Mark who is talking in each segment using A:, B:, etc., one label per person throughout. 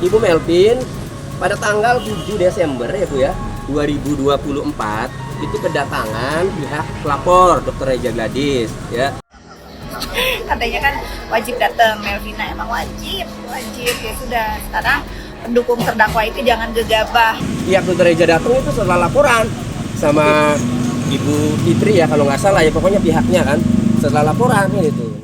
A: Ibu Melvin pada tanggal 7 Desember ya Bu ya, 2024 itu kedatangan pihak pelapor Dr. Reja Gladys ya.
B: Katanya kan wajib datang, Melvina emang wajib ya sudah. Sekarang pendukung terdakwa itu jangan gegabah.
A: Pihak Dr. Reja datang itu setelah laporan sama Ibu Fitri ya kalau nggak salah ya, pokoknya pihaknya kan setelah laporan gitu.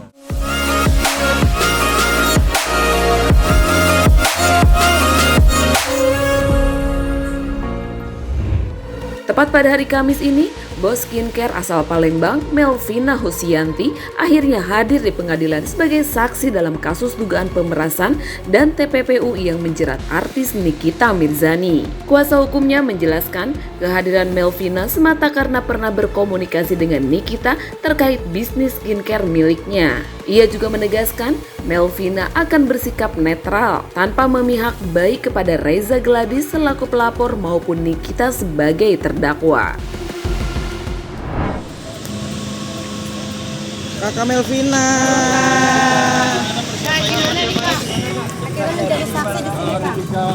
C: Tepat pada hari Kamis ini, bos skincare asal Palembang, Melvina Husianti, akhirnya hadir di pengadilan sebagai saksi dalam kasus dugaan pemerasan dan TPPU yang menjerat artis Nikita Mirzani. Kuasa hukumnya menjelaskan kehadiran Melvina semata karena pernah berkomunikasi dengan Nikita terkait bisnis skincare miliknya. Ia juga menegaskan Melvina akan bersikap netral tanpa memihak baik kepada Reza Gladys selaku pelapor maupun Nikita sebagai terdakwa.
D: Kakak Melvina.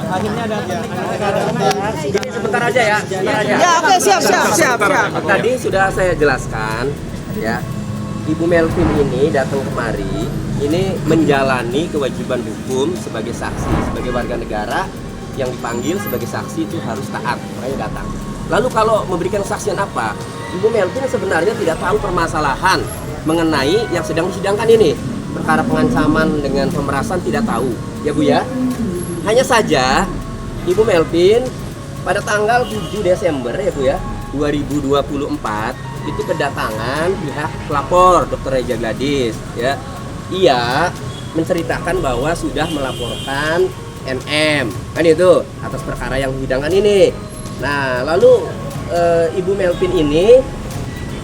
D: Akhirnya ada.
A: Sebentar aja ya, sebentar aja.
D: Ya, oke, siap.
A: Tadi sudah saya jelaskan ya. Ibu Melvin ini datang kemari, ini menjalani kewajiban hukum sebagai saksi, sebagai warga negara yang dipanggil sebagai saksi itu harus taat, makanya datang. Lalu kalau memberikan kesaksian apa? Ibu Melvin sebenarnya tidak tahu permasalahan mengenai yang sedang disidangkan ini. Perkara pengancaman dengan pemerasan tidak tahu, ya Bu ya. Hanya saja Ibu Melvin pada tanggal 7 Desember ya Bu ya, 2024 itu kedatangan pihak pelapor Dr. Reja Gladys ya. Ia menceritakan bahwa sudah melaporkan NM kan itu atas perkara yang disidangkan ini. Nah, lalu Ibu Melvin ini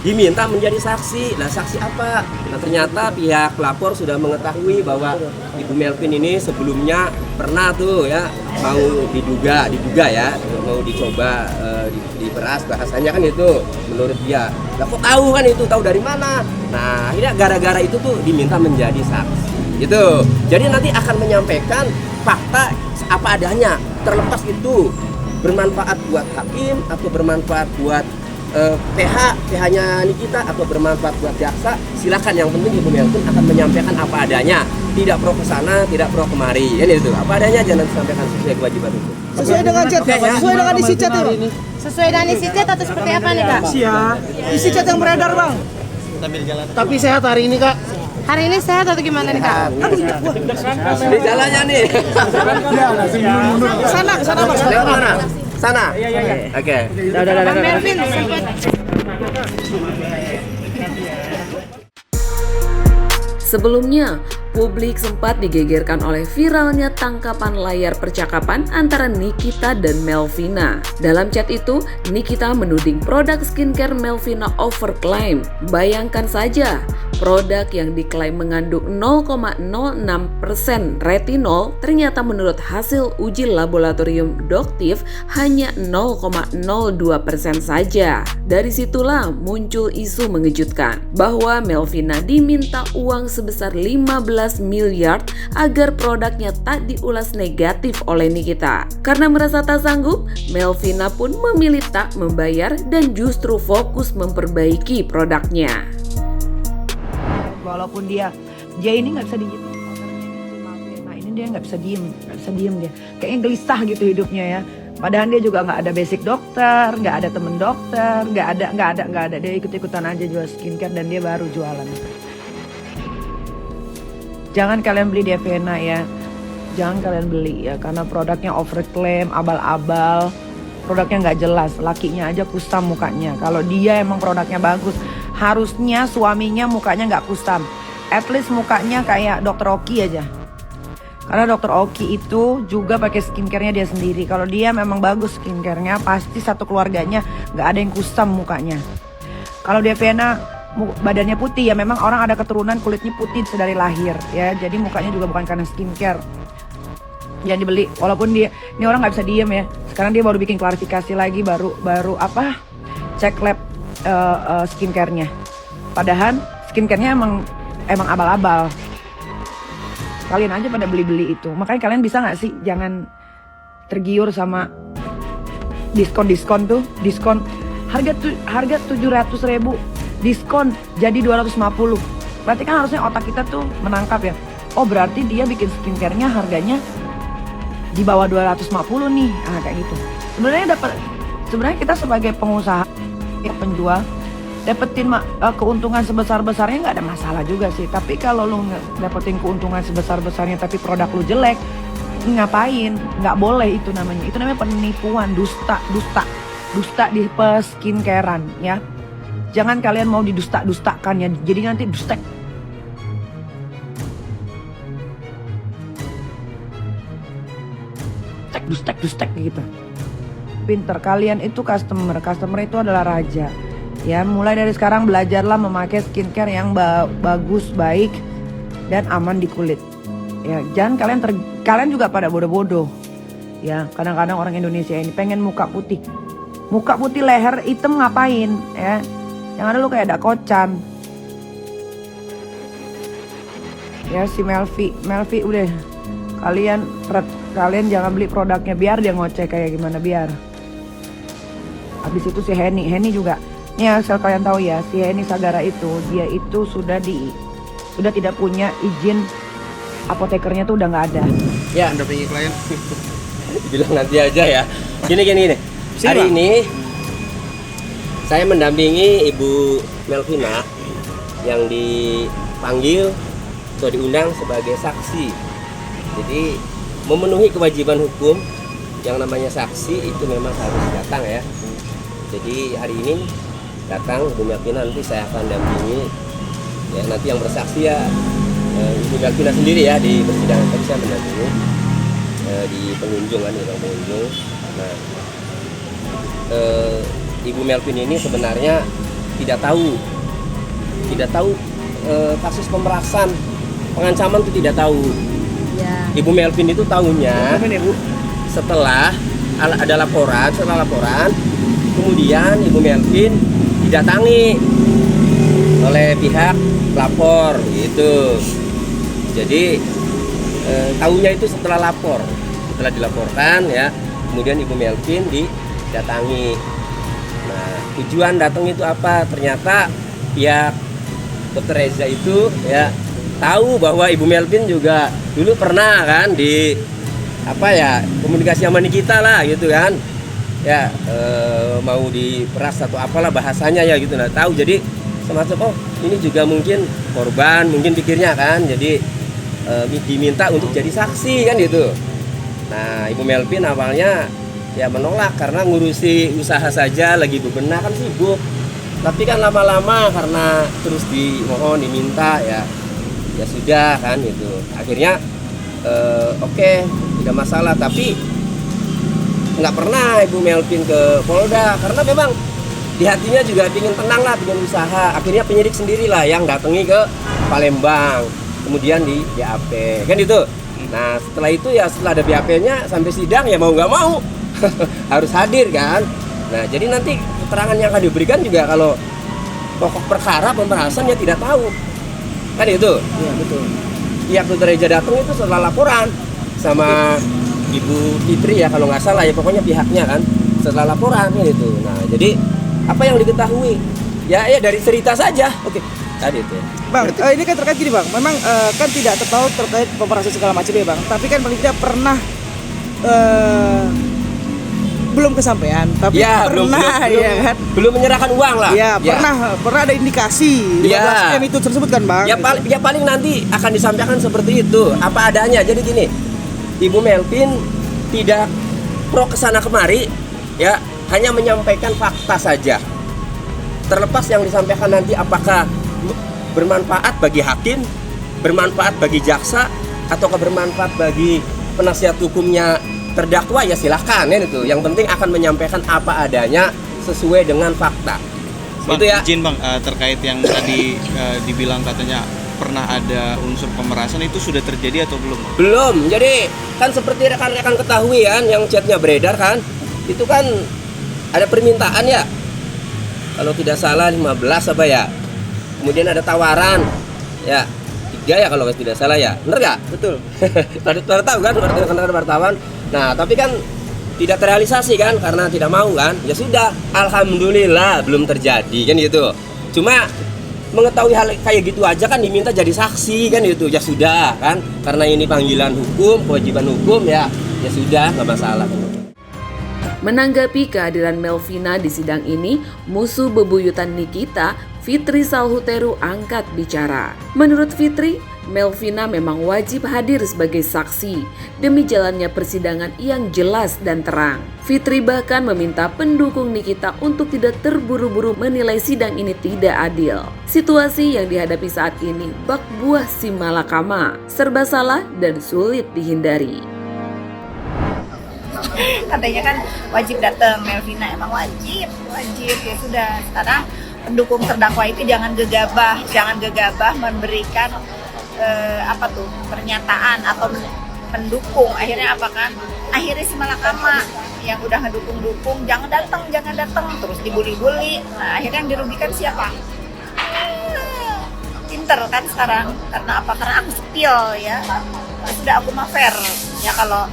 A: diminta menjadi saksi. Nah, saksi apa? Nah, ternyata pihak pelapor sudah mengetahui bahwa Ibu Melvin ini sebelumnya pernah tuh ya mau diduga ya, mau dicoba diperas, bahasanya kan itu menurut dia. Lah kok tahu kan itu, tahu dari mana? Nah, akhirnya gara-gara itu tuh diminta menjadi saksi. Gitu. Jadi nanti akan menyampaikan fakta apa adanya, terlepas itu bermanfaat buat hakim atau bermanfaat buat PH-nya Nikita atau bermanfaat buat jaksa, silakan. Yang penting Ibu Melvin akan menyampaikan apa adanya, tidak pro ke sana, tidak pro kemari. Ini itu apa adanya, jangan disampaikan sesuai kewajiban hukum.
D: Sesuai dengan chat, sesuai dengan isi chat ini.
B: Sesuai dengan isi chat atau seperti apa nih Kak?
D: Siap. Isi chat yang beredar, Bang. Tapi sehat hari ini, Kak.
B: Hari ini sehat atau gimana nih Kak?
A: Di jalannya nih.
D: Sana, Bang.
A: Lewat mana? Sana. Oke.
B: Melvin sempat.
C: Sebelumnya, publik sempat digegerkan oleh viralnya tangkapan layar percakapan antara Nikita dan Melvina. Dalam chat itu, Nikita menuding produk skincare Melvina overclaim. Bayangkan saja, produk yang diklaim mengandung 0,06% retinol ternyata menurut hasil uji laboratorium Doctive hanya 0,02% saja. Dari situlah muncul isu mengejutkan bahwa Melvina diminta uang sebesar 15 miliar agar produknya tak diulas negatif oleh Nikita. Karena merasa tak sanggup, Melvina pun memilih tak membayar dan justru fokus memperbaiki produknya.
E: Walaupun dia ini nggak bisa diem, nah ini dia nggak bisa diem dia, kayaknya gelisah gitu hidupnya ya. Padahal dia juga nggak ada basic dokter, nggak ada temen dokter, nggak ada, dia ikut-ikutan aja jual skincare dan dia baru jualan. Jangan kalian beli Devena ya, jangan kalian beli ya, karena produknya overclaim, abal-abal, produknya nggak jelas, lakinya aja kusam mukanya. Kalau dia emang produknya bagus, harusnya suaminya mukanya nggak kusam, at least mukanya kayak Dr. Oki aja. Karena Dr. Oki itu juga pakai skincare-nya dia sendiri. Kalau dia memang bagus skincare-nya, pasti satu keluarganya nggak ada yang kusam mukanya. Kalau Devena badannya putih ya, memang orang ada keturunan kulitnya putih dari lahir ya, jadi mukanya juga bukan karena skincare. Jangan dibeli, walaupun dia ini orang nggak bisa diem ya. Sekarang dia baru bikin klarifikasi lagi, baru cek lab skincare-nya. Padahal skincare-nya emang abal-abal. kalian aja pada beli-beli itu. Makanya kalian bisa nggak sih jangan tergiur sama diskon tuh, diskon harga 700.000 diskon jadi 250. Berarti kan harusnya otak kita tuh menangkap ya. Oh berarti dia bikin skincare-nya harganya di bawah 250 nih. Kayak gitu. Sebenarnya kita sebagai pengusaha, penjual, dapetin keuntungan sebesar-besarnya nggak ada masalah juga sih. Tapi kalau lu dapetin keuntungan sebesar-besarnya tapi produk lu jelek, ngapain? Nggak boleh itu namanya. Itu namanya penipuan, dusta di peskincarean ya. Jangan kalian mau didusta-dustakan ya. Jadi nanti dustek gitu. Pinter, kalian itu customer itu adalah raja. Ya, mulai dari sekarang belajarlah memakai skincare yang bagus, baik dan aman di kulit. Ya, jangan kalian juga pada bodoh-bodoh. Ya, kadang-kadang orang Indonesia ini pengen muka putih leher hitam ngapain ya? Yang ada lu kayak ada kocan. Ya si Melvi udah kalian jangan beli produknya, biar dia ngoceh kayak gimana, biar. Habis itu si Henny juga. Nih asal kalian tahu ya, si Henny Sagara itu dia itu sudah tidak punya izin apotekernya tuh udah nggak ada.
A: Ya,
D: Mendampingi klien.
A: bilang nanti aja ya. Gini. Hari ini saya mendampingi Ibu Melvina yang dipanggil atau diundang sebagai saksi. Jadi memenuhi kewajiban hukum yang namanya saksi itu memang harus datang ya. Jadi hari ini datang Ibu Melvina, nanti saya akan dampingi ya, nanti yang bersaksi ya Ibu Melvina sendiri ya di persidangan. Tadi saya mendampingi di pengunjung kan, di ruang pengunjung. Nah, Ibu Melvin ini sebenarnya tidak tahu kasus pemerasan, pengancaman itu tidak tahu. Ya. Ibu Melvin itu tahunya setelah ada laporan, kemudian Ibu Melvin didatangi oleh pihak lapor gitu. Jadi tahunya itu setelah dilaporkan ya, kemudian Ibu Melvin didatangi. Nah, tujuan datang itu apa? Ternyata pihak Dr. Reza itu ya tahu bahwa Ibu Melvin juga dulu pernah kan di komunikasi sama kita lah gitu kan. Ya mau diperas atau apalah bahasanya ya gitu. Nah, tahu, jadi semacam ini juga mungkin korban, mungkin pikirnya kan. Jadi diminta untuk jadi saksi kan gitu. Nah, Ibu Melvin awalnya ya menolak karena ngurusi usaha saja, lagi bebenah kan sibuk. Tapi kan lama-lama karena terus dimohon, diminta ya sudah kan gitu. Akhirnya oke, tidak masalah. Tapi nggak pernah Ibu Melvin ke Polda karena memang di hatinya juga ingin tenang lah, ingin usaha. Akhirnya penyidik sendirilah yang datangi ke Palembang, kemudian di BAP kan itu. Nah setelah itu ya, setelah ada BAP-nya sampai sidang ya mau nggak mau harus hadir kan. Nah jadi nanti keterangan yang akan diberikan juga kalau pokok perkara pemerasan ya tidak tahu kan itu. Iya betul. Pihak Dr. Reza datang itu setelah laporan sama Ibu Fitri ya kalau nggak salah ya, pokoknya pihaknya kan setelah laporan gitu. Nah jadi apa yang diketahui ya dari cerita saja. Oke. Tadi itu.
D: Bang, ini kan terkait gini bang, memang kan tidak tahu terkait pemerasan segala macam ya bang, tapi kan paling tidak pernah belum kesampaian, tapi
A: ya,
D: pernah
A: belum menyerahkan uang lah.
D: Ya, pernah ada indikasi 15 M itu tersebut kan bang.
A: Ya paling nanti akan disampaikan seperti itu, apa adanya. Jadi gini, Ibu Melvin tidak pro kesana kemari, ya hanya menyampaikan fakta saja. Terlepas yang disampaikan nanti apakah bermanfaat bagi hakim, bermanfaat bagi jaksa, ataukah bermanfaat bagi penasihat hukumnya terdakwa ya silahkan ya itu. Yang penting akan menyampaikan apa adanya sesuai dengan fakta.
F: Bang,
A: itu ya.
F: Izin bang, terkait yang tadi dibilang katanya pernah ada unsur pemerasan, itu sudah terjadi atau belum?
A: Belum. Jadi kan seperti rekan-rekan ketahui kan, yang chatnya beredar kan, itu kan ada permintaan ya. Kalau tidak salah 15 apa ya. Kemudian ada tawaran ya ya kalau tidak salah ya, bener nggak?
D: Betul.
A: Pada tahu kan, rekan-rekan wartawan. Nah, tapi kan tidak terrealisasi kan karena tidak mau kan. Ya sudah, alhamdulillah belum terjadi kan gitu. Cuma mengetahui hal kayak gitu aja kan diminta jadi saksi kan gitu. Ya sudah kan, karena ini panggilan hukum, kewajiban hukum ya sudah nggak masalah.
C: Menanggapi kehadiran Melvina di sidang ini, musuh bebuyutan Nikita, Fitri Salhuteru angkat bicara. Menurut Fitri, Melvina memang wajib hadir sebagai saksi demi jalannya persidangan yang jelas dan terang. Fitri bahkan meminta pendukung Nikita untuk tidak terburu-buru menilai sidang ini tidak adil. Situasi yang dihadapi saat ini bak buah si malakama, serba salah dan sulit dihindari.
B: Katanya kan wajib datang, Melvina emang wajib ya sudah. Sekarang pendukung terdakwa itu jangan gegabah memberikan pernyataan atau mendukung. Akhirnya apa kan? Akhirnya si malakama yang udah ngedukung jangan datang terus dibully. Nah, akhirnya yang dirugikan siapa? Pinter kan sekarang, karena apa? Karena aku sepil ya sudah, aku mah fair ya. Kalau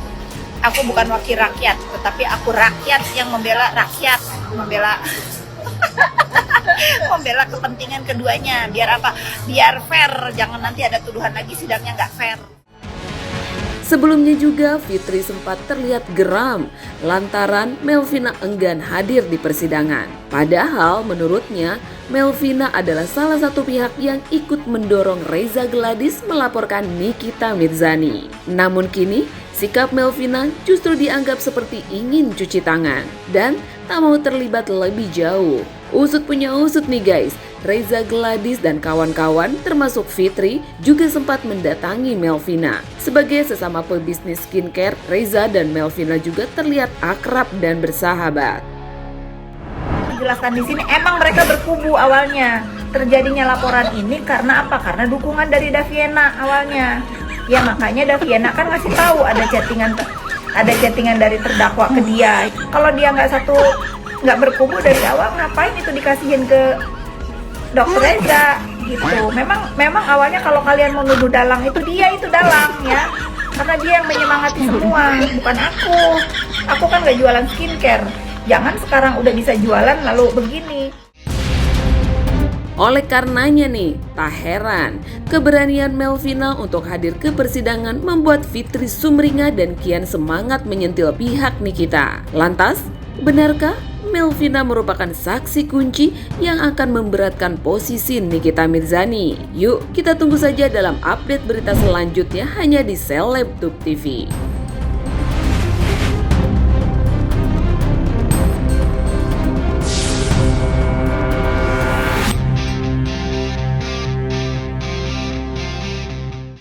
B: aku bukan wakil rakyat, tetapi aku rakyat yang membela rakyat, membela kepentingan keduanya. Biar apa? Biar fair, jangan nanti ada tuduhan lagi sidangnya nggak fair.
C: Sebelumnya juga Fitri sempat terlihat geram lantaran Melvina enggan hadir di persidangan. Padahal menurutnya Melvina adalah salah satu pihak yang ikut mendorong Reza Gladys melaporkan Nikita Mirzani. Namun kini sikap Melvina justru dianggap seperti ingin cuci tangan dan tak mau terlibat lebih jauh. Usut punya usut nih guys, Reza Gladys dan kawan-kawan termasuk Fitri juga sempat mendatangi Melvina. Sebagai sesama pebisnis skincare, Reza dan Melvina juga terlihat akrab dan bersahabat.
B: Dijelaskan di sini, emang mereka berkubu awalnya. Terjadinya laporan ini karena apa? Karena dukungan dari Daviena awalnya. Ya makanya Daviena kan ngasih tahu ada chattingan dari terdakwa ke dia. Kalau dia nggak berkubu dari awal, ngapain itu dikasihin ke Dokter Reza gitu. Memang awalnya kalau kalian mau nuduh dalang itu dia itu dalang ya, karena dia yang menyemangati semua, bukan aku. Aku kan nggak jualan skincare. Jangan sekarang udah bisa jualan lalu begini.
C: Oleh karenanya nih, tak heran keberanian Melvina untuk hadir ke persidangan membuat Fitri sumringah dan kian semangat menyentil pihak Nikita. Lantas, benarkah Melvina merupakan saksi kunci yang akan memberatkan posisi Nikita Mirzani? Yuk kita tunggu saja dalam update berita selanjutnya hanya di Selebtube TV.